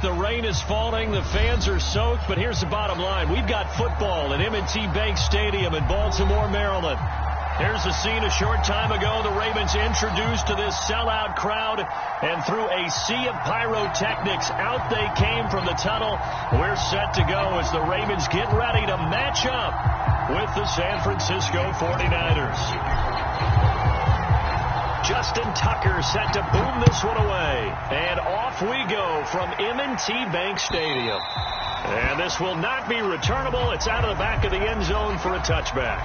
The rain is falling. The fans are soaked. But here's the bottom line. We've got football at M&T Bank Stadium in Baltimore, Maryland. Here's the scene a short time ago. The Ravens introduced to this sellout crowd. And through a sea of pyrotechnics, out they came from the tunnel. We're set to go as the Ravens get ready to match up with the San Francisco 49ers. Justin Tucker set to boom this one away. And off we go from M&T Bank Stadium. And this will not be returnable. It's out of the back of the end zone for a touchback.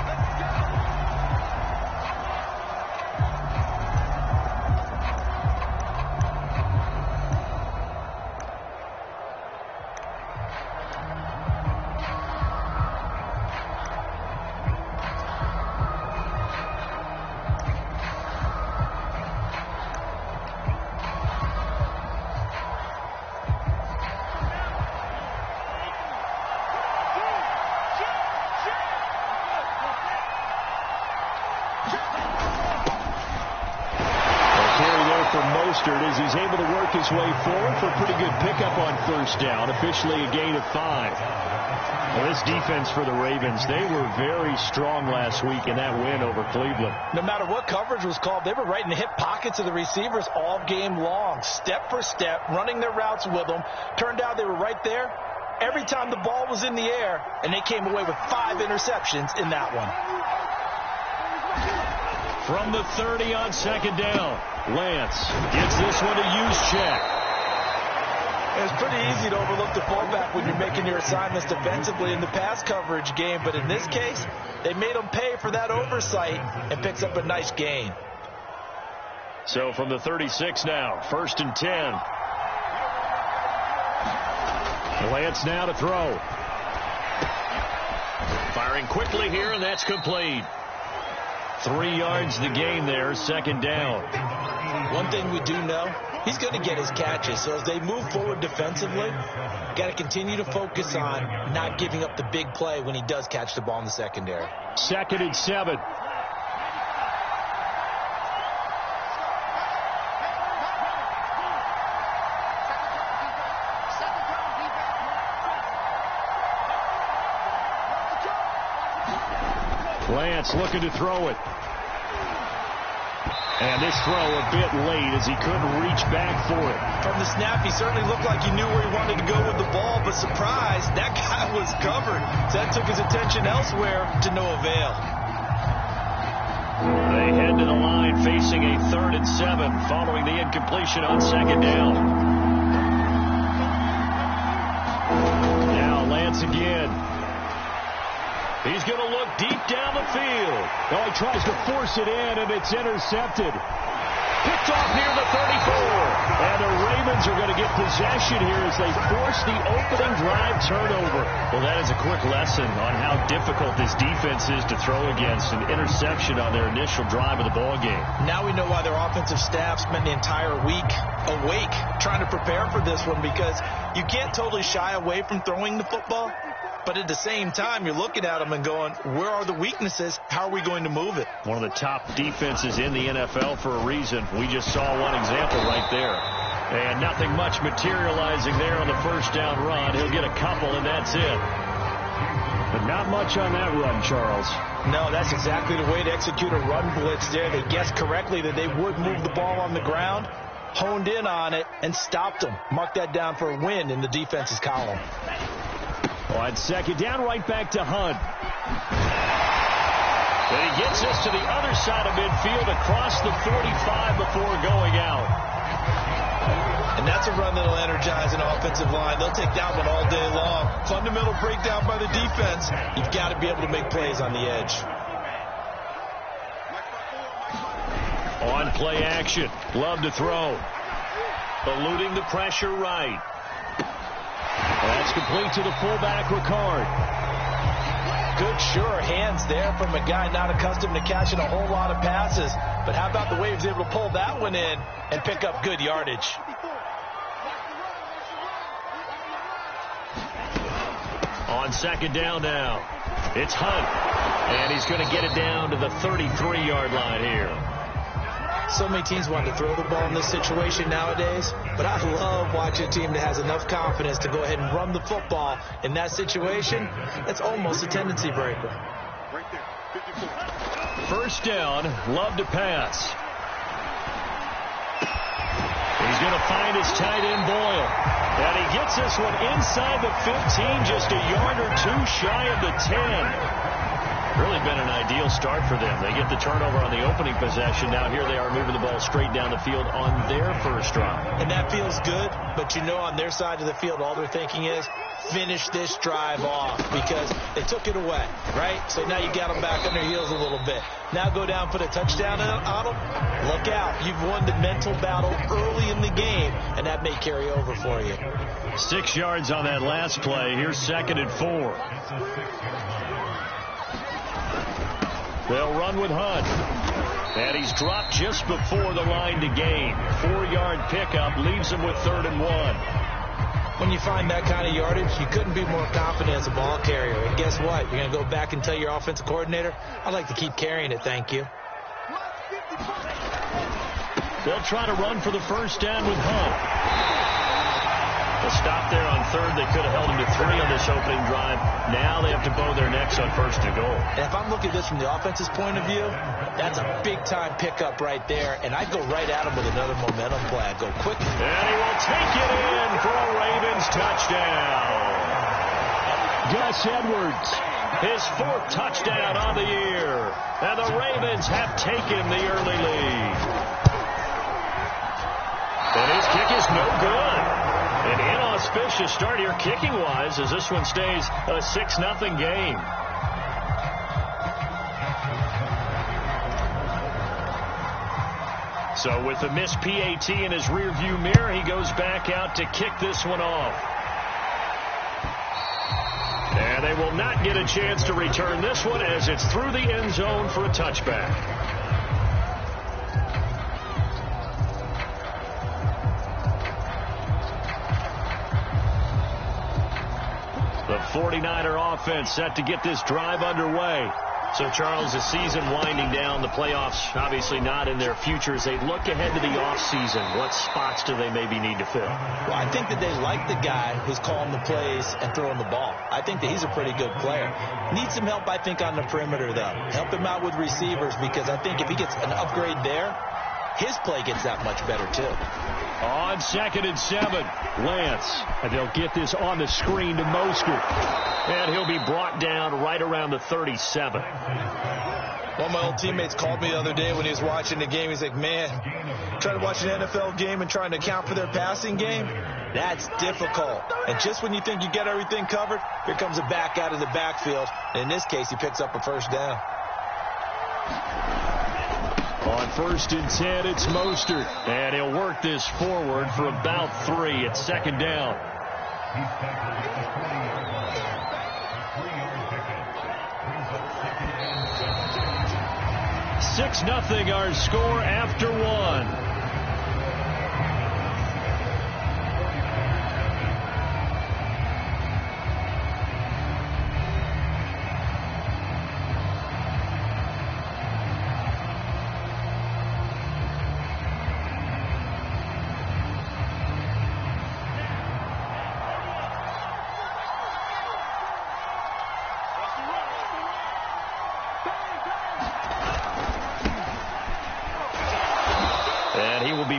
As he's able to work his way forward for a pretty good pickup on first down. Officially a gain of 5. Well, this defense for the Ravens, they were very strong last week in that win over Cleveland. No matter what coverage was called, they were right in the hip pockets of the receivers all game long. Step for step, running their routes with them. Turned out they were right there every time the ball was in the air, and they came away with 5 interceptions in that one. From the 30 on second down, Lance gets this one to Juszczyk. It's pretty easy to overlook the fullback when you're making your assignments defensively in the pass coverage game, but in this case, they made him pay for that oversight and picks up a nice gain. So from the 36 now, 1st and 10. Lance now to throw. Firing quickly here, and that's complete. 3 yards the gain there, second down. One thing we do know, he's going to get his catches. So as they move forward defensively, got to continue to focus on not giving up the big play when he does catch the ball in the secondary. 2nd and 7. Lance looking to throw it. And this throw a bit late as he couldn't reach back for it. From the snap, he certainly looked like he knew where he wanted to go with the ball, but surprise, that guy was covered. So that took his attention elsewhere to no avail. They head to the line facing a 3rd and 7 following the incompletion on second down. Now Lance again. He's going to look deep down the field. Oh, he tries to force it in, and it's intercepted. Picked off near the 34. And the Ravens are going to get possession here as they force the opening drive turnover. Well, that is a quick lesson on how difficult this defense is to throw against. An interception on their initial drive of the ball game. Now we know why their offensive staff spent the entire week awake trying to prepare for this one, because you can't totally shy away from throwing the football. But at the same time, you're looking at them and going, where are the weaknesses? How are we going to move it? One of the top defenses in the NFL for a reason. We just saw one example right there. And nothing much materializing there on the first down run. He'll get a couple, and that's it. But not much on that run, Charles. No, that's exactly the way to execute a run blitz there. They guessed correctly that they would move the ball on the ground, honed in on it, and stopped them. Mark that down for a win in the defense's column. On second down, right back to Hunt. And he gets us to the other side of midfield across the 45 before going out. And that's a run that'll energize an offensive line. They'll take that one all day long. Fundamental breakdown by the defense. You've got to be able to make plays on the edge. On play action. Love to throw. Eluding the pressure right. That's complete to the fullback, Ricard. Good, sure hands there from a guy not accustomed to catching a whole lot of passes. But how about the way he was able to pull that one in and pick up good yardage? On second down now, it's Hunt. And he's going to get it down to the 33-yard line here. So many teams want to throw the ball in this situation nowadays, but I love watching a team that has enough confidence to go ahead and run the football. In that situation, that's almost a tendency breaker. First down, Love to pass. He's going to find his tight end, Boyle. And he gets this one inside the 15, just a yard or two shy of the 10. Really been an ideal start for them. They get the turnover on the opening possession. Now here they are moving the ball straight down the field on their first drive. And that feels good, but you know on their side of the field, all they're thinking is finish this drive off because they took it away, right? So now you got them back on their heels a little bit. Now go down, put a touchdown on them. Look out. You've won the mental battle early in the game, and that may carry over for you. 6 yards on that last play. Here's 2nd and 4. They'll run with Hunt. And he's dropped just before the line to gain. 4-yard pickup leaves him with 3rd and 1. When you find that kind of yardage, you couldn't be more confident as a ball carrier. And guess what? You're going to go back and tell your offensive coordinator, I'd like to keep carrying it, thank you. They'll try to run for the first down with Hunt. A stop there on 3rd. They could have held him to 3 on this opening drive. Now they have to bow their necks on 1st and goal. And if I'm looking at this from the offense's point of view, that's a big-time pickup right there. And I'd go right at him with another momentum play. I'd go quick. And he will take it in for a Ravens touchdown. Gus Edwards, his 4th touchdown on the year. And the Ravens have taken the early lead. And his kick is no good. An inauspicious start here kicking-wise as this one stays a 6-0 game. So with the missed PAT in his rearview mirror, he goes back out to kick this one off. And they will not get a chance to return this one as it's through the end zone for a touchback. The 49er offense set to get this drive underway. So, Charles, the season winding down, the playoffs obviously not in their future. As they look ahead to the offseason, what spots do they maybe need to fill? Well, I think that they like the guy who's calling the plays and throwing the ball. I think that he's a pretty good player. Needs some help, I think, on the perimeter, though. Help him out with receivers because I think if he gets an upgrade there, his play gets that much better, too. On 2nd and 7, Lance. And they'll get this on the screen to Mostert. And he'll be brought down right around the 37. One of my old teammates called me the other day when he was watching the game. He's like, man, trying to watch an NFL game and trying to account for their passing game, that's difficult. And just when you think you get everything covered, here comes a back out of the backfield. And in this case, he picks up a first down. On 1st and 10, it's Mostert. And he'll work this forward for about 3. It's 2nd down. 6-0 our score after 1.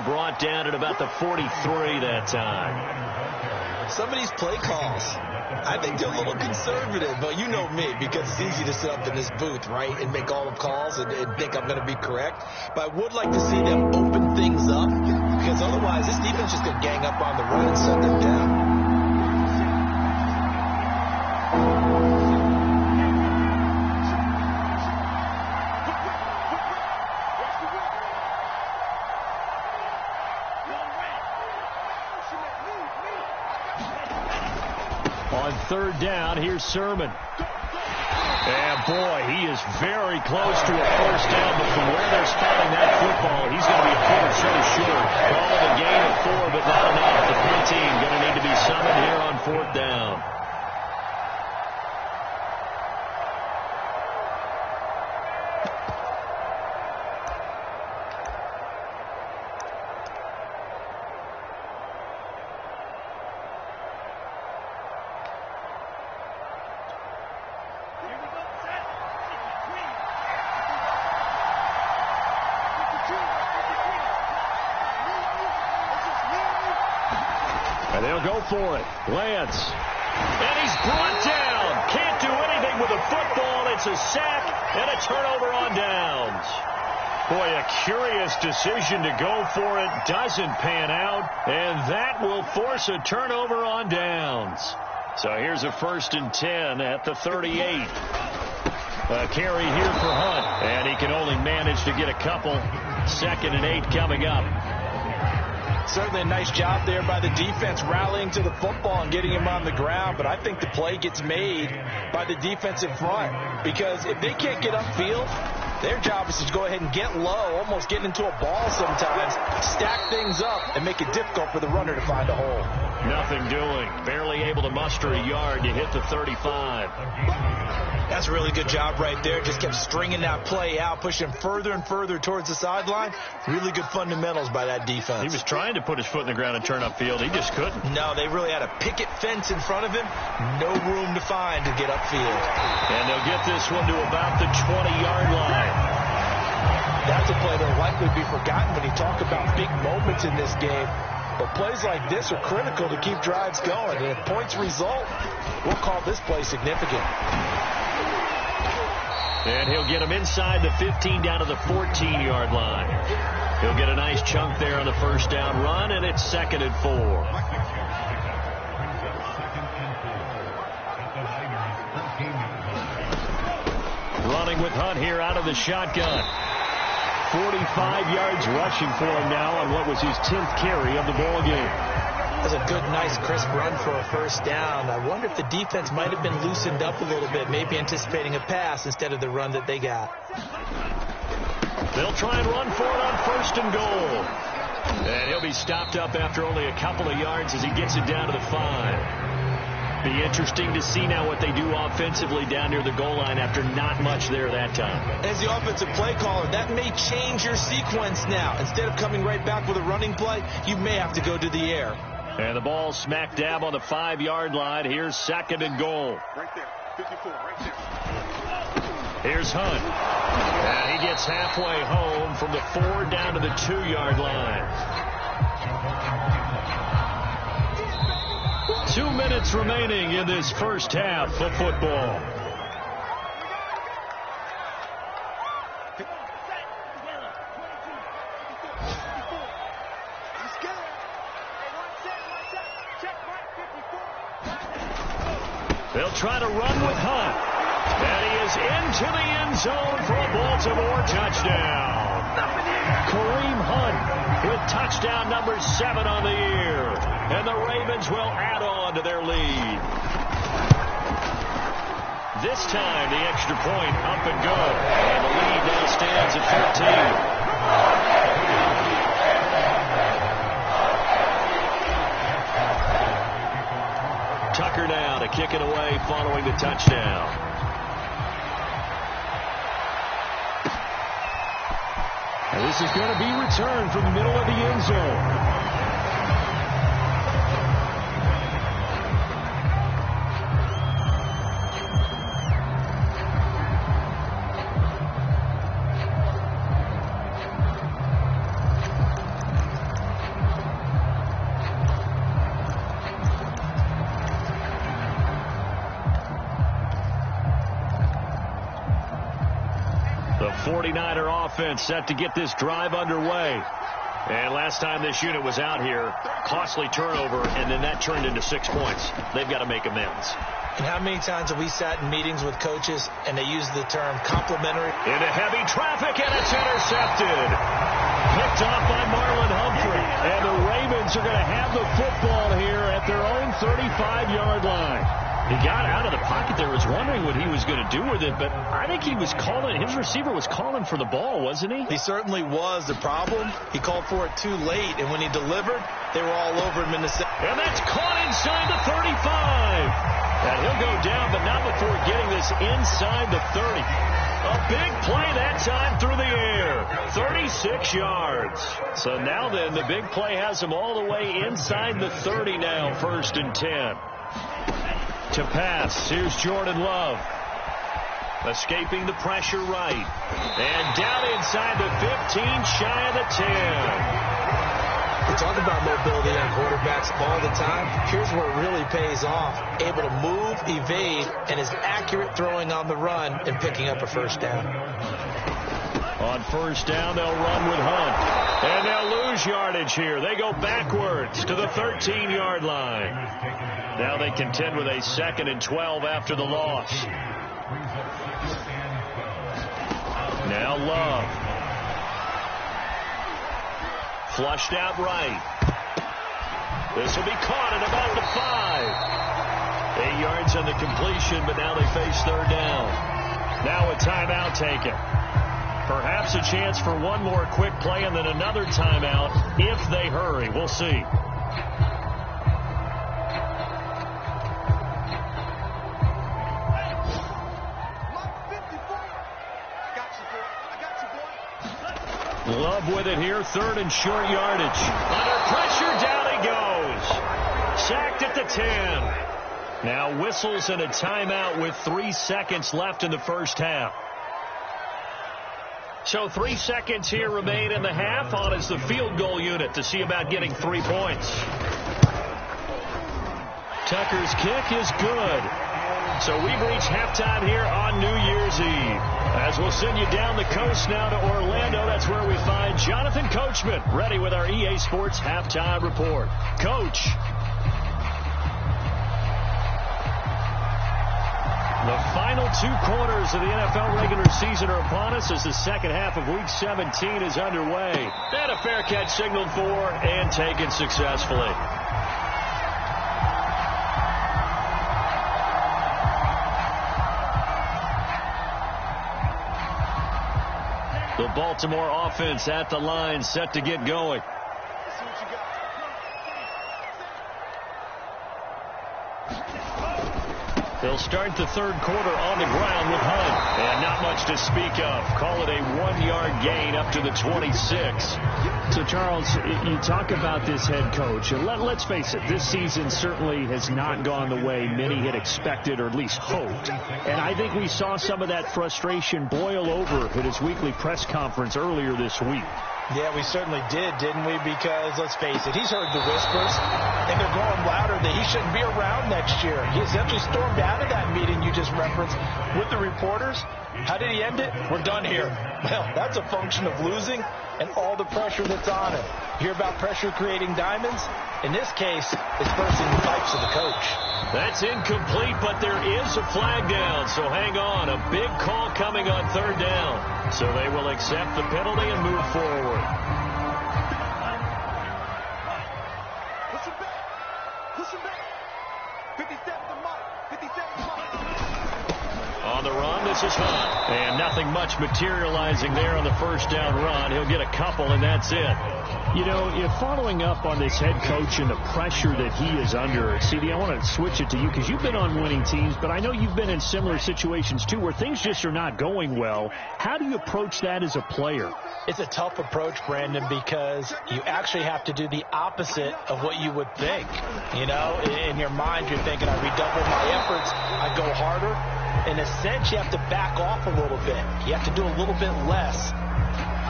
Brought down at about the 43 that time. Some of these play calls, I think they're a little conservative, but you know me, because it's easy to sit up in this booth, right, and make all the calls and think I'm going to be correct. But I would like to see them open things up, because otherwise this defense is just going to gang up on the run and send them down. On 3rd down, here's Sermon. And boy, he is very close to a first down, but from where they're spotting that football, he's going to be a foot or so short. Call it a gain of 4, but not enough. The punt team going to need to be summoned here on 4th down. And they'll go for it. Lance. And he's brought down. Can't do anything with the football. It's a sack and a turnover on downs. Boy, a curious decision to go for it. Doesn't pan out. And that will force a turnover on downs. So here's a 1st and 10 at the 38. A carry here for Hunt. And he can only manage to get a couple. 2nd and 8 coming up. Certainly a nice job there by the defense rallying to the football and getting him on the ground. But I think the play gets made by the defensive front. Because if they can't get upfield, their job is to go ahead and get low, almost get into a ball sometimes, stack things up, and make it difficult for the runner to find a hole. Nothing doing. Barely able to muster a yard to hit the 35. That's a really good job right there. Just kept stringing that play out, pushing further and further towards the sideline. Really good fundamentals by that defense. He was trying to put his foot in the ground and turn upfield. He just couldn't. No, they really had a picket fence in front of him. No room to find to get upfield. And they'll get this one to about the 20-yard line. That's a play that will likely be forgotten when you talk about big moments in this game. But plays like this are critical to keep drives going. And if points result, we'll call this play significant. And he'll get him inside the 15 down to the 14-yard line. He'll get a nice chunk there on the 1st down run, and it's 2nd and 4. Running with Hunt here out of the shotgun. 45 yards rushing for him now on what was his 10th carry of the ball game. That's a good, nice, crisp run for a 1st down. I wonder if the defense might have been loosened up a little bit, maybe anticipating a pass instead of the run that they got. They'll try and run for it on 1st and goal. And he'll be stopped up after only a couple of yards as he gets it down to the 5. Be interesting to see now what they do offensively down near the goal line after not much there that time. As the offensive play caller, that may change your sequence now. Instead of coming right back with a running play, you may have to go to the air. And the ball smack dab on the 5-yard line. Here's 2nd and goal. Right there, 54, right there. Here's Hunt. And he gets halfway home from the 4 down to the 2-yard line. 2 minutes remaining in this 1st half of football. They'll try to run with Hunt. And he is into the end zone for a Baltimore touchdown. Kareem Hunt with touchdown number 7 on the year. And the Ravens will add on to their lead. This time the extra point up and go. And the lead now stands at 13. Tucker now to kick it away following the touchdown. And this is going to be returned from the middle of the end zone. The 49er offense set to get this drive underway. And last time this unit was out here, costly turnover, and then that turned into 6 points. They've got to make amends. And how many times have we sat in meetings with coaches and they use the term complimentary? Into heavy traffic, and it's intercepted. Picked off by Marlon Humphrey. And the Ravens are going to have the football here at their own 35-yard line. He got out of the pocket there, was wondering what he was going to do with it, but I think he was calling, his receiver was calling for the ball, wasn't he? He certainly was. The problem, he called for it too late, and when he delivered, they were all over him in the second. And that's caught inside the 35. And he'll go down, but not before getting this inside the 30. A big play that time through the air. 36 yards. So now then, the big play has him all the way inside the 30 now, 1st and 10. To pass, here's Jordan Love. Escaping the pressure right. And down inside the 15, shy of the 10. We talk about mobility on quarterbacks all the time. Here's where it really pays off. Able to move, evade, and is accurate throwing on the run and picking up a first down. On first down, they'll run with Hunt. And they'll lose yardage here. They go backwards to the 13-yard line. Now they contend with a 2nd and 12 after the loss. Now Love. Flushed out right. This will be caught at about the 5. 8 yards on the completion, but now they face 3rd down. Now a timeout taken. Perhaps a chance for one more quick play and then another timeout if they hurry. We'll see. Love with it here, 3rd and short yardage. Under pressure, down he goes. Sacked at the 10. Now whistles and a timeout with 3 seconds left in the first half. So 3 seconds here remain in the half. On is the field goal unit to see about getting 3 points. Tucker's kick is good. So we've reached halftime here on New Year's Eve. As we'll send you down the coast now to Orlando, that's where we find Jonathan Coachman, ready with our EA Sports Halftime Report. Coach. The final 2 quarters of the NFL regular season are upon us as the second half of Week 17 is underway. And a fair catch signaled for and taken successfully. The Baltimore offense at the line, set to get going. They'll start the 3rd quarter on the ground with Hunt. And not much to speak of. Call it a 1-yard gain up to the 26. So, Charles, you talk about this head coach. And let's face it, this season certainly has not gone the way many had expected or at least hoped. And I think we saw some of that frustration boil over at his weekly press conference earlier this week. Yeah, we certainly did, didn't we? Because, let's face it, he's heard the whispers, and they're growing louder that he shouldn't be around next year. He essentially stormed out of that meeting you just referenced with the reporters. How did he end it? We're done here. Well, that's a function of losing and all the pressure that's on him. You hear about pressure creating diamonds? In this case, it's bursting the pipes of the coach. That's incomplete, but there is a flag down, so hang on. A big call coming on 3rd down. So they will accept the penalty and move forward. Push him back. Push him back. 57 to Mike. 57 to Mike. On the run, this is Hunt. And nothing much materializing there on the first down run. He'll get a couple, and that's it. You know, if following up on this head coach and the pressure that he is under, CD, I want to switch it to you because you've been on winning teams, but I know you've been in similar situations too where things just are not going well. How do you approach that as a player? It's a tough approach, Brandon, because you actually have to do the opposite of what you would think. You know, in your mind, you're thinking, I redouble my efforts, I go harder. In a sense, you have to back off a little bit. You have to do a little bit less.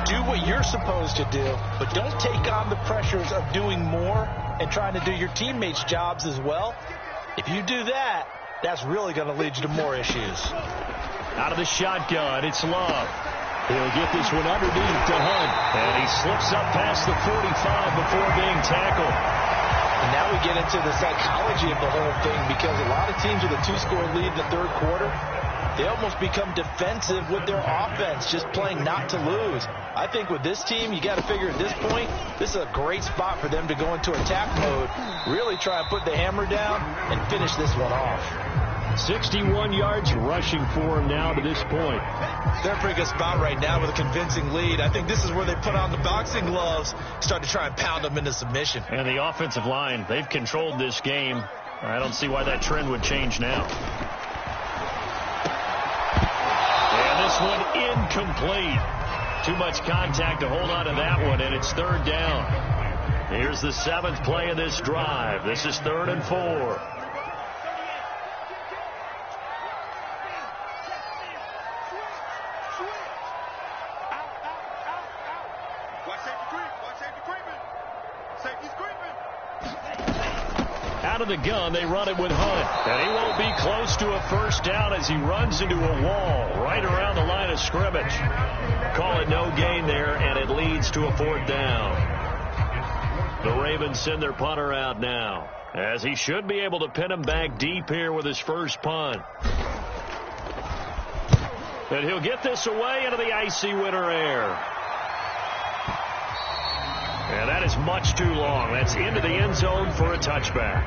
Do what you're supposed to do, but don't take on the pressures of doing more and trying to do your teammates' jobs as well. If you do that, that's really going to lead you to more issues. Out of the shotgun, it's Love. He'll get this one underneath to Hunt, and he slips up past the 45 before being tackled. And now we get into the psychology of the whole thing because a lot of teams with a 2-score lead in the 3rd quarter, they almost become defensive with their offense, just playing not to lose. I think with this team, you got to figure at this point, this is a great spot for them to go into attack mode, really try and put the hammer down and finish this one off. 61 yards rushing for him now to this point. They're in a pretty good spot right now with a convincing lead. I think this is where they put on the boxing gloves, start to try and pound them into submission. And the offensive line, they've controlled this game. I don't see why that trend would change now. And this one incomplete. Too much contact to hold on to that one, and it's 3rd down. Here's the 7th play of this drive. This is 3rd and 4. Out of the gun, they run it with Hunt. And he won't be close to a first down as he runs into a wall right around the line of scrimmage. Call it no gain there, and it leads to a 4th down. The Ravens send their punter out now, as he should be able to pin him back deep here with his first punt. And he'll get this away into the icy winter air. And that is much too long. That's into the end zone for a touchback.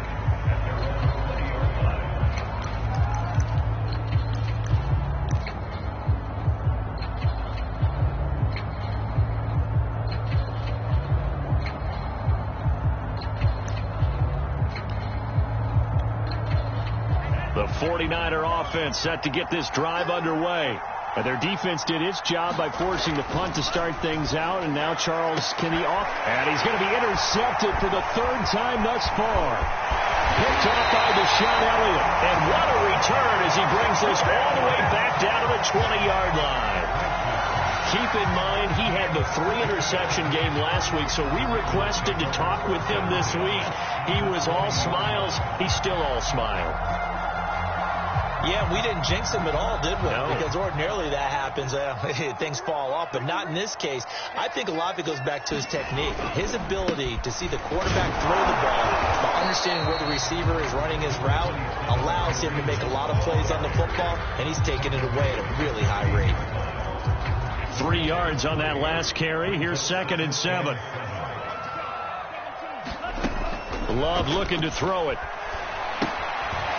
The 49er offense set to get this drive underway. And their defense did its job by forcing the punt to start things out. And now Charles Kinney off. And he's going to be intercepted for the 3rd time thus far. Picked off by Deshaun Elliott. And what a return as he brings this all the way back down to the 20-yard line. Keep in mind, he had the 3-interception game last week, so we requested to talk with him this week. He was all smiles. He's still all smile. Yeah, we didn't jinx him at all, did we? No. Because ordinarily that happens. Things fall off, but not in this case. I think a lot of it goes back to his technique. His ability to see the quarterback throw the ball while understanding where the receiver is running his route allows him to make a lot of plays on the football, and he's taking it away at a really high rate. 3 yards on that last carry. Here's 2nd and 7. Love looking to throw it.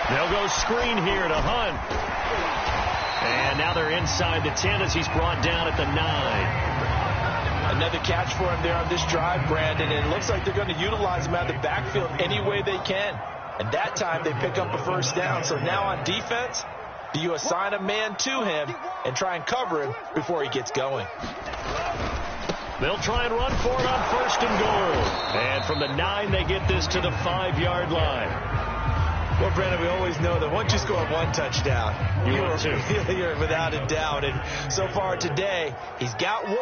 They'll go screen here to Hunt. And now they're inside the 10 as he's brought down at the 9. Another catch for him there on this drive, Brandon. And it looks like they're going to utilize him out of the backfield any way they can. And that time they pick up a first down. So now on defense, do you assign a man to him and try and cover him before he gets going? They'll try and run for it on 1st and goal. And from the 9, they get this to the 5-yard line. Well, Brandon, we always know that once you score 1 touchdown, you're without a doubt. And so far today, he's got 1,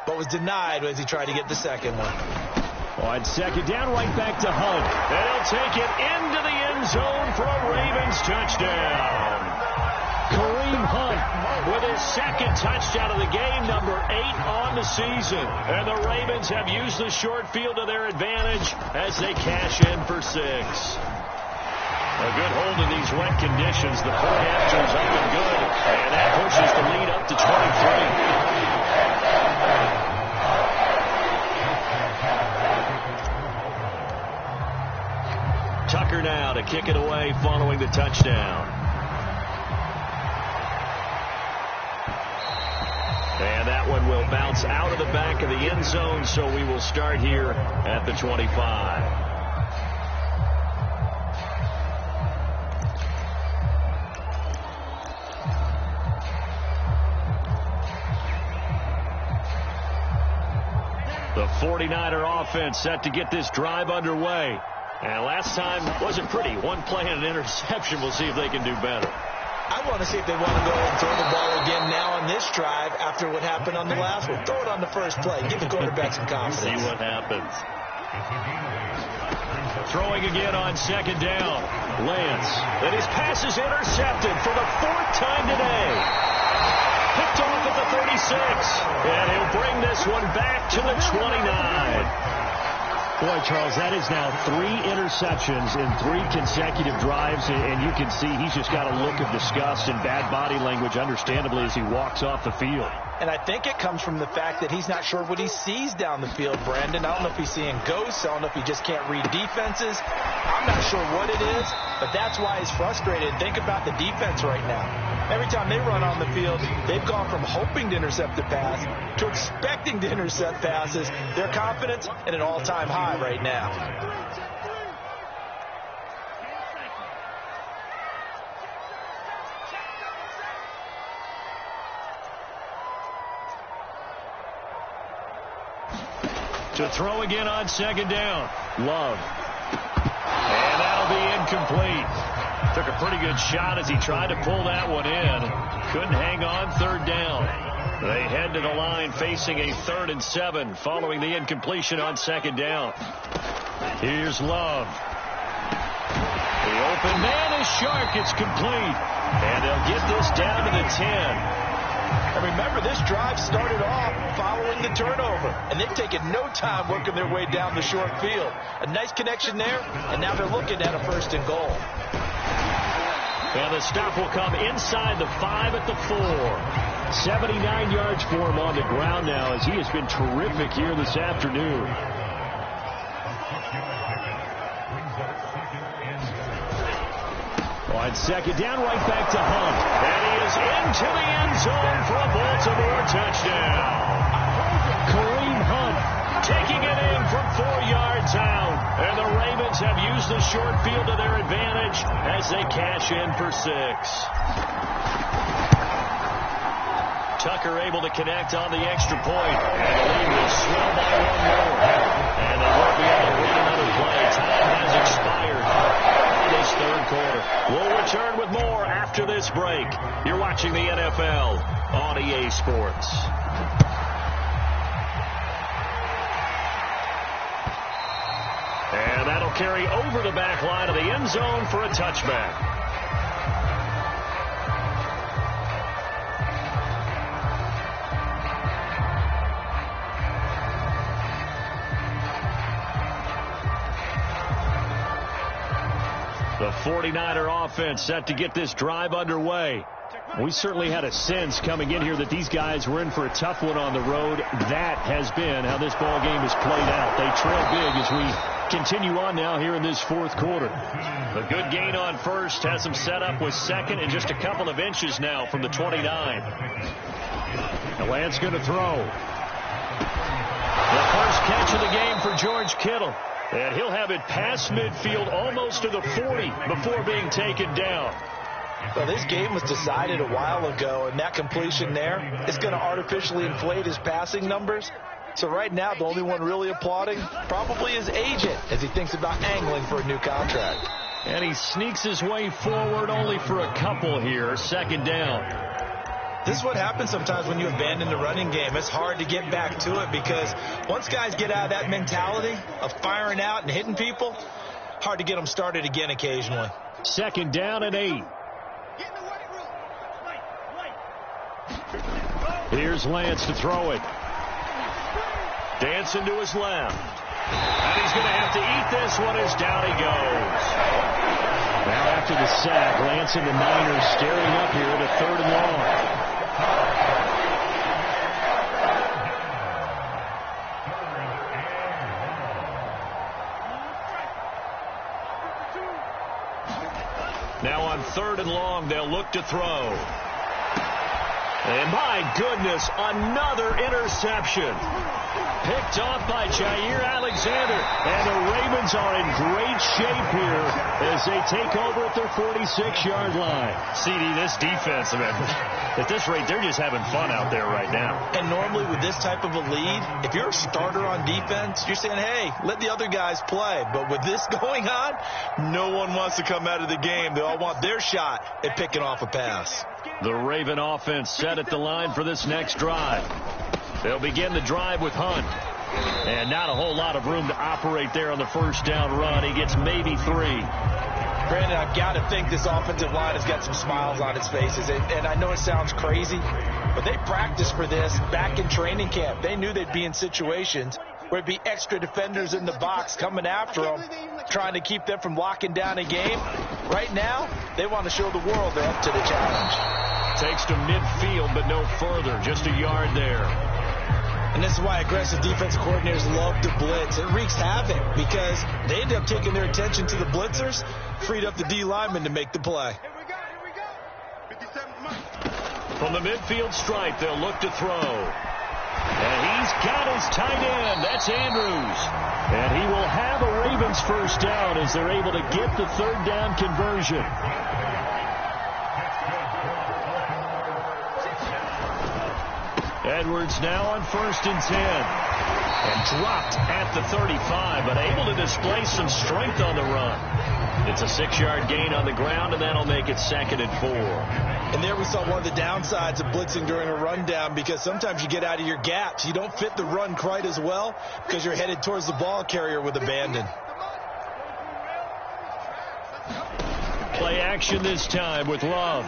but was denied as he tried to get the 2nd one. On 2nd down, right back to Hunt. And he'll take it into the end zone for a Ravens touchdown. Kareem Hunt with his 2nd touchdown of the game, number 8 on the season. And the Ravens have used the short field to their advantage as they cash in for 6. A good hold in these wet conditions. The point after's up and good. And that pushes the lead up to 23. Tucker now to kick it away following the touchdown. And that one will bounce out of the back of the end zone, so we will start here at the 25. The 49er offense set to get this drive underway. And last time wasn't pretty. 1 play and an interception. We'll see if they can do better. I want to see if they want to go and throw the ball again now on this drive after what happened on the last one. Throw it on the first play. Give the quarterback some confidence. See what happens. Throwing again on 2nd down. Lance. And his pass is intercepted for the 4th time today. Picked off at the 36. And he'll bring this one back to the 29. Boy, Charles, that is now 3 interceptions in 3 consecutive drives, and you can see he's just got a look of disgust and bad body language, understandably, as he walks off the field. And I think it comes from the fact that he's not sure what he sees down the field, Brandon. I don't know if he's seeing ghosts. I don't know if he just can't read defenses. I'm not sure what it is, but that's why he's frustrated. Think about the defense right now. Every time they run on the field, they've gone from hoping to intercept the pass to expecting to intercept passes. Their confidence at an all-time high right now. To throw again on 2nd down. Love. And that'll be incomplete. Took a pretty good shot as he tried to pull that one in. Couldn't hang on 3rd down. They head to the line facing a 3rd and 7 following the incompletion on 2nd down. Here's Love. The open man is Shark. It's complete. And they'll get this down to the 10. And remember, this drive started off following the turnover. And they've taken no time working their way down the short field. A nice connection there, and now they're looking at a 1st and goal. And the stop will come inside the 5 at the 4. 79 yards for him on the ground now as he has been terrific here this afternoon. On 2nd down, right back to Hunt. And he is into the end zone for a Baltimore touchdown. Kareem Hunt taking it in from 4 yards out. And the Ravens have used the short field to their advantage as they cash in for 6. Tucker able to connect on the extra point. And the lead will swell by 1 more. And they won't be able to run another play. Time has expired in this 3rd quarter. We'll return with more after this break. You're watching the NFL on EA Sports. And that'll carry over the back line of the end zone for a touchback. The 49er offense set to get this drive underway. We certainly had a sense coming in here that these guys were in for a tough one on the road. That has been how this ball game has played out. They trail big as we continue on now here in this 4th quarter. A good gain on 1st has them set up with 2nd and just a couple of inches now from the 29. The Lance going to throw. The first catch of the game for George Kittle. And he'll have it past midfield almost to the 40 before being taken down. Well, this game was decided a while ago, and that completion there is going to artificially inflate his passing numbers. So right now, the only one really applauding probably his agent as he thinks about angling for a new contract. And he sneaks his way forward only for a couple here. 2nd down. This is what happens sometimes when you abandon the running game. It's hard to get back to it because once guys get out of that mentality of firing out and hitting people, hard to get them started again occasionally. 2nd down and 8. Here's Lance to throw it. Dancing to his left. And he's going to have to eat this one as down he goes. Now after the sack, Lance and the Niners staring up here at a 3rd and long. Now on 3rd and long, they'll look to throw. And my goodness, another interception. Picked off by Jair Alexander. And the Ravens are in great shape here as they take over at their 46-yard line. CD, this defense, man, at this rate, they're just having fun out there right now. And normally with this type of a lead, if you're a starter on defense, you're saying, hey, let the other guys play. But with this going on, no one wants to come out of the game. They all want their shot at picking off a pass. The Raven offense set at the line for this next drive. They'll begin the drive with Hunt. And not a whole lot of room to operate there on the 1st down run. He gets maybe 3. Brandon, I've got to think this offensive line has got some smiles on its faces. And I know it sounds crazy, but they practiced for this back in training camp. They knew they'd be in situations where it'd be extra defenders in the box coming after them, trying to keep them from locking down a game. Right now, they want to show the world they're up to the challenge. Takes to midfield, but no further. Just a yard there. And this is why aggressive defensive coordinators love to blitz. It wreaks havoc because they end up taking their attention to the blitzers, freed up the D lineman to make the play. Here we go. 57 From the midfield stripe, they'll look to throw. And he's got his tight end. That's Andrews. And he will have a Ravens 1st down as they're able to get the 3rd down conversion. Edwards now on 1st and 10. And dropped at the 35, but able to display some strength on the run. It's a 6-yard gain on the ground, and that'll make it 2nd and 4. And there we saw one of the downsides of blitzing during a rundown, because sometimes you get out of your gaps. You don't fit the run quite as well because you're headed towards the ball carrier with abandon. Play action this time with Love.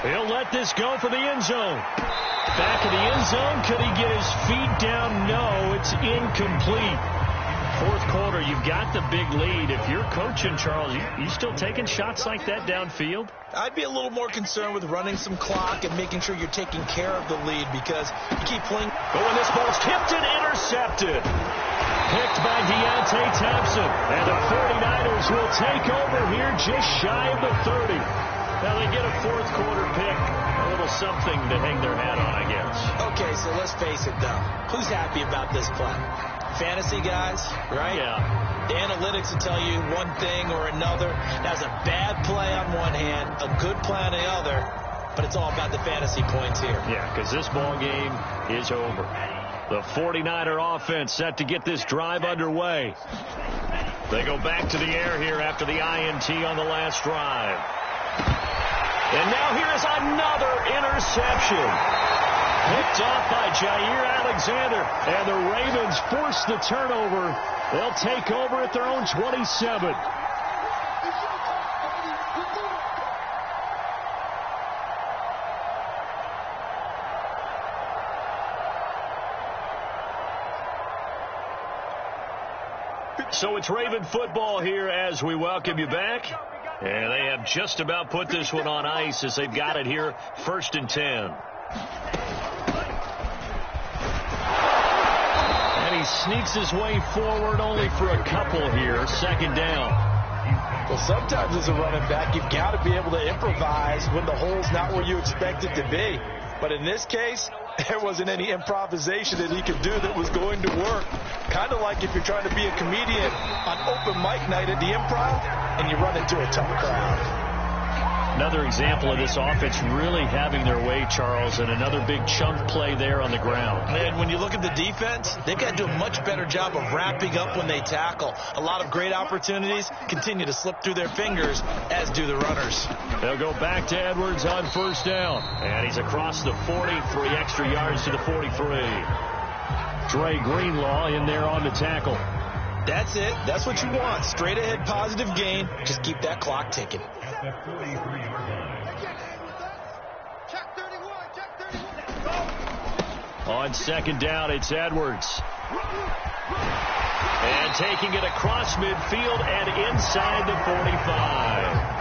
He'll let this go for the end zone. Back of the end zone. Could he get his feet down? No, it's incomplete. 4th quarter, you've got the big lead. If you're coaching, Charles, you still taking shots like that downfield? I'd be a little more concerned with running some clock and making sure you're taking care of the lead, because you keep playing. Oh, and this ball's tipped and intercepted. Picked by Deontay Thompson. And the 49ers will take over here just shy of the 30. Now they get a 4th quarter pick. A little something to hang their hat on, I guess. Okay, so let's face it, though. Who's happy about this play? Fantasy guys, right? Yeah. The analytics will tell you one thing or another. That's a bad play on one hand, a good play on the other, but it's all about the fantasy points here. Yeah, because this ball game is over. The 49er offense set to get this drive underway. They go back to the air here after the INT on the last drive. And now here is another interception. Picked off by Jair Alexander, and the Ravens force the turnover. They'll take over at their own 27. So it's Raven football here as we welcome you back. And they have just about put this one on ice as they've got it here, 1st and 10. And he sneaks his way forward only for a couple here, 2nd down. Well, sometimes as a running back, you've got to be able to improvise when the hole's not where you expect it to be. But in this case, there wasn't any improvisation that he could do that was going to work. Kind of like if you're trying to be a comedian on open mic night at the Improv and you run into a tough crowd. Another example of this offense really having their way, Charles, and another big chunk play there on the ground. And when you look at the defense, they've got to do a much better job of wrapping up when they tackle. A lot of great opportunities continue to slip through their fingers, as do the runners. They'll go back to Edwards on 1st down. And he's across the 40, 3 extra yards to the 43. Dre Greenlaw in there on the tackle. That's it. That's what you want. Straight ahead positive gain. Just keep that clock ticking. On 2nd down, it's Edwards. And taking it across midfield and inside the 45.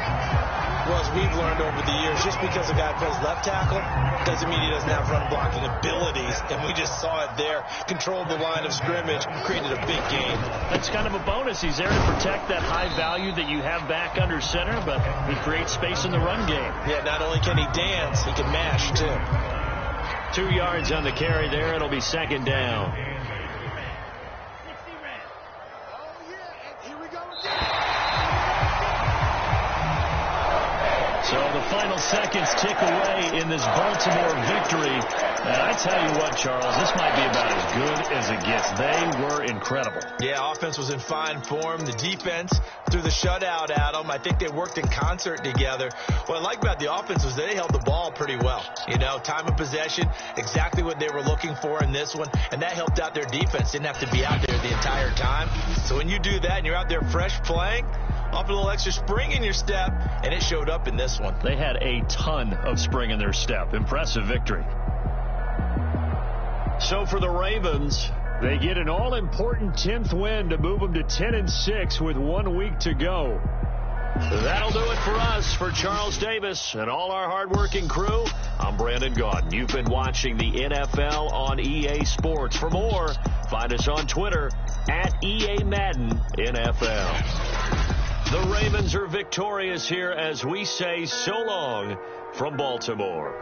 Well, as we've learned over the years, just because a guy plays left tackle doesn't mean he doesn't have run blocking abilities. And we just saw it there. Controlled the line of scrimmage, created a big gain. That's kind of a bonus. He's there to protect that high value that you have back under center, but he creates space in the run game. Yeah, not only can he dance, he can mash, too. 2 yards on the carry there. It'll be 2nd down. So the final seconds tick away in this Baltimore victory. And I tell you what, Charles, this might be about as good as it gets. They were incredible. Yeah, offense was in fine form. The defense threw the shutout at them. I think they worked in concert together. What I like about the offense was they held the ball pretty well. You know, time of possession, exactly what they were looking for in this one. And that helped out their defense. Didn't have to be out there the entire time. So when you do that and you're out there fresh playing, up a little extra spring in your step, and it showed up in this one. They had a ton of spring in their step. Impressive victory. So for the Ravens, they get an all-important 10th win to move them to 10-6 with 1 week to go. That'll do it for us. For Charles Davis and all our hardworking crew, I'm Brandon Gaudin. You've been watching the NFL on EA Sports. For more, find us on Twitter at EA Madden NFL. The Ravens are victorious here as we say so long from Baltimore.